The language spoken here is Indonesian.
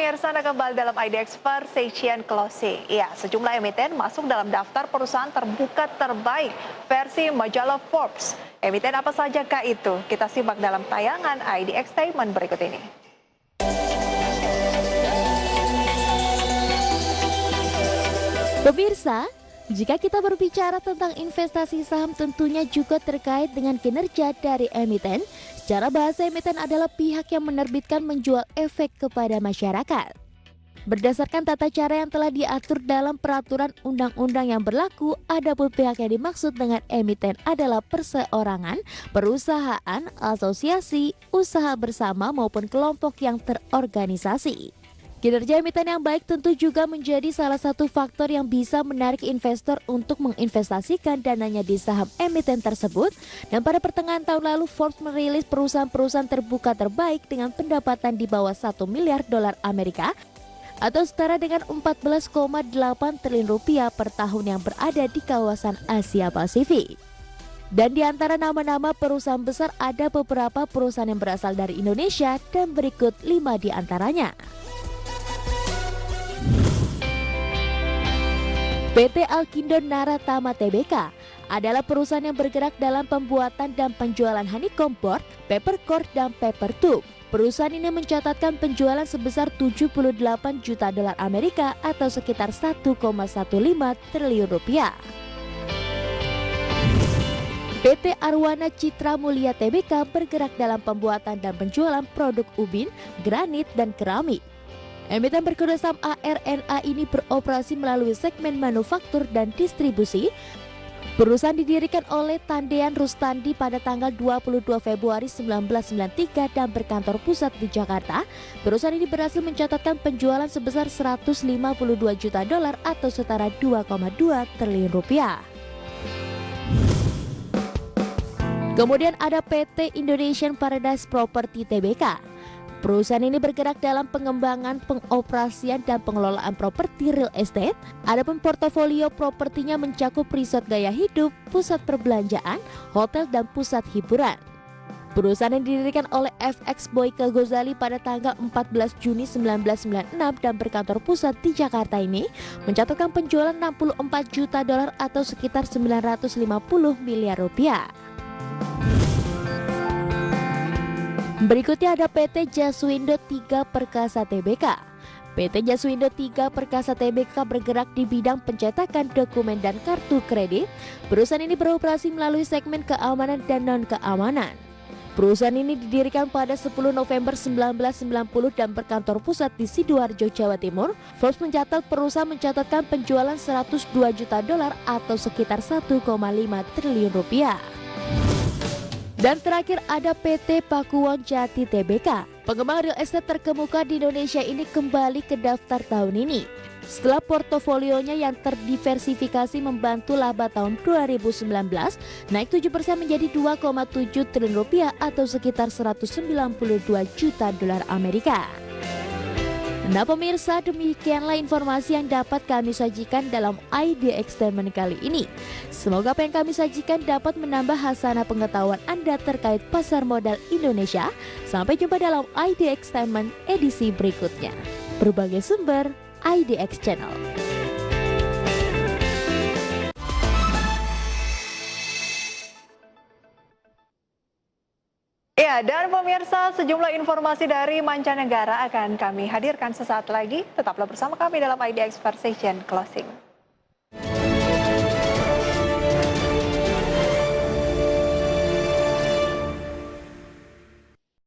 pemirsa, Anda kembali dalam IDX Session Closing. Ya, sejumlah emiten masuk dalam daftar perusahaan terbuka terbaik versi majalah Forbes. Emiten apa saja kah itu? Kita simak dalam tayangan IDX Statement berikut ini. Pemirsa, jika kita berbicara tentang investasi saham tentunya juga terkait dengan kinerja dari emiten. Secara bahasa, emiten adalah pihak yang menerbitkan menjual efek kepada masyarakat. Berdasarkan tata cara yang telah diatur dalam peraturan undang-undang yang berlaku, adapun pihak yang dimaksud dengan emiten adalah perseorangan, perusahaan, asosiasi, usaha bersama maupun kelompok yang terorganisasi. Kinerja emiten yang baik tentu juga menjadi salah satu faktor yang bisa menarik investor untuk menginvestasikan dananya di saham emiten tersebut. Dan pada pertengahan tahun lalu, Forbes merilis perusahaan-perusahaan terbuka terbaik dengan pendapatan di bawah 1 miliar dolar Amerika atau setara dengan 14,8 triliun rupiah per tahun yang berada di kawasan Asia Pasifik. Dan di antara nama-nama perusahaan besar ada beberapa perusahaan yang berasal dari Indonesia dan berikut 5 di antaranya. PT Alkindo Naratama Tbk adalah perusahaan yang bergerak dalam pembuatan dan penjualan honeycomb board, papercore, dan paper tube. Perusahaan ini mencatatkan penjualan sebesar 78 juta dolar Amerika atau sekitar 1,15 triliun rupiah. PT Arwana Citra Mulia Tbk bergerak dalam pembuatan dan penjualan produk ubin, granit, dan keramik. Emiten berkode saham ARNA ini beroperasi melalui segmen manufaktur dan distribusi. Perusahaan didirikan oleh Tandean Rustandi pada tanggal 22 Februari 1993 dan berkantor pusat di Jakarta. Perusahaan ini berhasil mencatatkan penjualan sebesar 152 juta dolar atau setara 2,2 triliun rupiah. Kemudian ada PT Indonesian Paradise Property Tbk. Perusahaan ini bergerak dalam pengembangan, pengoperasian, dan pengelolaan properti real estate. Adapun portofolio propertinya mencakup resort gaya hidup, pusat perbelanjaan, hotel, dan pusat hiburan. Perusahaan yang didirikan oleh FX Boyke Gozali pada tanggal 14 Juni 1996 dan berkantor pusat di Jakarta ini mencatatkan penjualan 64 juta dolar atau sekitar 950 miliar rupiah. Berikutnya ada PT Jaswindo 3 Perkasa Tbk. PT Jaswindo 3 Perkasa Tbk bergerak di bidang pencetakan dokumen dan kartu kredit. Perusahaan ini beroperasi melalui segmen keamanan dan non-keamanan. Perusahaan ini didirikan pada 10 November 1990 dan berkantor pusat di Sidoarjo, Jawa Timur. Forbes mencatat perusahaan mencatatkan penjualan 102 juta dolar atau sekitar 1,5 triliun rupiah. Dan terakhir ada PT Pakuwon Jati Tbk. Pengembang real estate terkemuka di Indonesia ini kembali ke daftar tahun ini. Setelah portofolionya yang terdiversifikasi membantu laba tahun 2019 naik 7% menjadi 2,7 triliun rupiah atau sekitar 192 juta dolar Amerika. Nah pemirsa, demikianlah informasi yang dapat kami sajikan dalam IDX Statement kali ini. Semoga apa yang kami sajikan dapat menambah hasanah pengetahuan Anda terkait pasar modal Indonesia. Sampai jumpa dalam IDX Statement edisi berikutnya. Berbagai sumber, IDX Channel. Ya, dan pemirsa, sejumlah informasi dari mancanegara akan kami hadirkan sesaat lagi. Tetaplah bersama kami dalam IDX Session Closing.